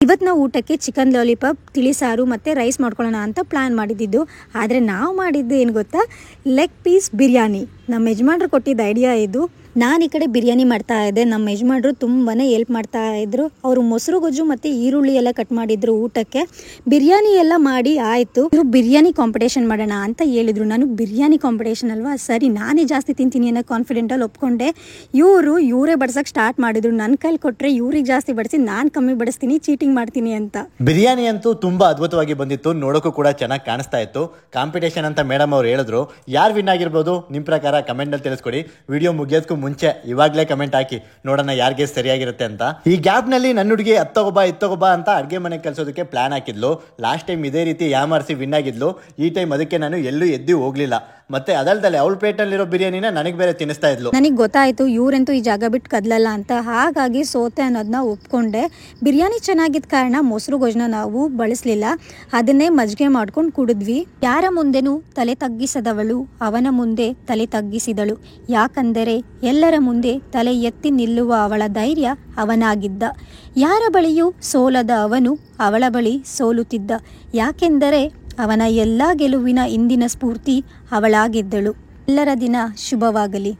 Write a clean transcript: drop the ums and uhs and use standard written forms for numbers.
ಇವತ್ತು ನಾವು ಊಟಕ್ಕೆ ಚಿಕನ್ ಲಾಲಿಪಾಪ್, ತಿಳಿಸಾರು ಮತ್ತು ರೈಸ್ ಮಾಡ್ಕೊಳ್ಳೋಣ ಅಂತ ಪ್ಲ್ಯಾನ್ ಮಾಡಿದ್ದು. ಆದರೆ ನಾವು ಮಾಡಿದ್ದು ಏನು ಗೊತ್ತಾ, ಲೆಗ್ ಪೀಸ್ ಬಿರಿಯಾನಿ. ನಮ್ಮ ಯಜಮಾನ್ರು ಕೊಟ್ಟಿದ್ದ ಐಡಿಯಾ ಇದು. ನಾನು ಈ ಕಡೆ ಬಿರಿಯಾನಿ ಮಾಡ್ತಾ ಇದ್ದೆ, ನಮ್ಮ ಯಜಮಾನ್ರು ತುಂಬಾ ಹೆಲ್ಪ್ ಮಾಡ್ತಾ ಇದ್ರು. ಅವರು ಮೊಸರು ಗೊಜ್ಜು ಮತ್ತು ಈರುಳ್ಳಿ ಎಲ್ಲ ಕಟ್ ಮಾಡಿದ್ರು ಊಟಕ್ಕೆ. ಬಿರಿಯಾನಿ ಎಲ್ಲ ಮಾಡಿ ಆಯಿತು. ಇವರು ಬಿರಿಯಾನಿ ಕಾಂಪಿಟೇಷನ್ ಮಾಡೋಣ ಅಂತ ಹೇಳಿದರು. ನಾನು ಬಿರಿಯಾನಿ ಕಾಂಪಿಟೇಷನ್ ಅಲ್ವಾ, ಸರಿ ನಾನೇ ಜಾಸ್ತಿ ತಿಂತೀನಿ ಅನ್ನೋ ಕಾನ್ಫಿಡೆಂಟಲ್ಲಿ ಒಪ್ಕೊಂಡೆ. ಇವರೇ ಬಡ್ಸೋಕ್ಕೆ ಸ್ಟಾರ್ಟ್ ಮಾಡಿದ್ರು. ನನ್ನ ಕೈಲಿ ಕೊಟ್ಟರೆ ಇವ್ರಿಗೆ ಜಾಸ್ತಿ ಬಡಿಸಿ ನಾನು ಕಮ್ಮಿ ಬಡಿಸ್ತೀನಿ, ಚೀಟಿಂಗ್ ಮಾಡ್ತೀನಿ ಅಂತ. ಬಿರಿಯಾನಿ ಅಂತೂ ತುಂಬಾ ಅದ್ಭುತವಾಗಿ ಬಂದಿತ್ತು, ನೋಡೋಕ್ಕೂ ಕೂಡ ಚೆನ್ನಾಗಿ ಕಾಣಿಸ್ತಾ ಇತ್ತು. ಕಾಂಪಿಟೇಷನ್ ಅಂತ ಮೇಡಮ್ ಅವ್ರು ಹೇಳಿದ್ರು. ಯಾರು ವಿನ್ ಆಗಿರ್ಬೋದು ನಿಮ್ಮ ಪ್ರಕಾರ ಕಮೆಂಟಲ್ಲಿ ತಿಳಿಸ್ಕೊಡಿ. ವಿಡಿಯೋ ಮುಗಿಯೋದಕ್ಕೂ ಮುಂಚೆ ಇವಾಗಲೇ ಕಮೆಂಟ್ ಹಾಕಿ, ನೋಡೋಣ ಯಾರಿಗೆ ಸರಿಯಾಗಿರುತ್ತೆ ಅಂತ. ಈ ಗ್ಯಾಪ್ನಲ್ಲಿ ನನ್ನ ಹುಡುಗಿ ಇತ್ತೋಗೊಬ್ಬ ಅಂತ ಅಡುಗೆ ಮನೆ ಕಲಿಸೋದಕ್ಕೆ ಪ್ಲಾನ್ ಹಾಕಿದ್ಲು. ಲಾಸ್ಟ್ ಟೈಮ್ ಇದೇ ರೀತಿ ಯಾಮಾರಿಸಿ ವಿನ್ ಆಗಿದ್ಲು. ಈ ಟೈಮ್ ಅದಕ್ಕೆ ನಾನು ಎಲ್ಲೂ ಎದ್ದು ಹೋಗ್ಲಿಲ್ಲ. ಮತ್ತೆ ಅದಲ್ದಲೆ ಅವಳ ಪ್ಲೇಟಲ್ಲಿರೋ ಬಿರಿಯಾನಿನ ನನಗೆ ಬೇರೆ ತಿನ್ನಿಸ್ತಾ ಇದ್ಲು. ನನಗೆ ಗೊತ್ತಾಯಿತು ಇವರಂತೂ ಈ ಜಾಗ ಬಿಟ್ಟು ಕದಲಲ್ಲ ಅಂತ. ಹಾಗಾಗಿ ಸೋತೆ ಅನ್ನೋದನ್ನ ಒಪ್ಕೊಂಡೆ. ಬಿರಿಯಾನಿ ಚೆನ್ನಾಗಿದ್ದ ಕಾರಣ ಮೊಸರು ಗೊಜ್ಜನ್ನ ನಾವು ಬಳಸಲಿಲ್ಲ, ಅದನ್ನೇ ಮಜ್ಜಿಗೆ ಮಾಡ್ಕೊಂಡು ಕುಡಿದ್ವಿ. ಯಾರ ಮುಂದೆನೂ ತಲೆ ತಗ್ಗಿಸದವಳು ಅವನ ಮುಂದೆ ತಲೆ ತಗ್ಗಿಸಿದಳು. ಯಾಕಂದರೆ ಎಲ್ಲರ ಮುಂದೆ ತಲೆ ಎತ್ತಿ ನಿಲ್ಲುವ ಅವಳ ಧೈರ್ಯ ಅವನಾಗಿದ್ದ. ಯಾರ ಬಳಿಯೂ ಸೋಲದ ಅವನು ಅವಳ ಬಳಿ ಸೋಲುತ್ತಿದ್ದ. ಯಾಕೆಂದರೆ ಅವನ ಎಲ್ಲ ಗೆಲುವಿನ ಇಂದಿನ ಸ್ಫೂರ್ತಿ ಅವಳಾಗಿದ್ದಳು. ಎಲ್ಲರ ದಿನ ಶುಭವಾಗಲಿ.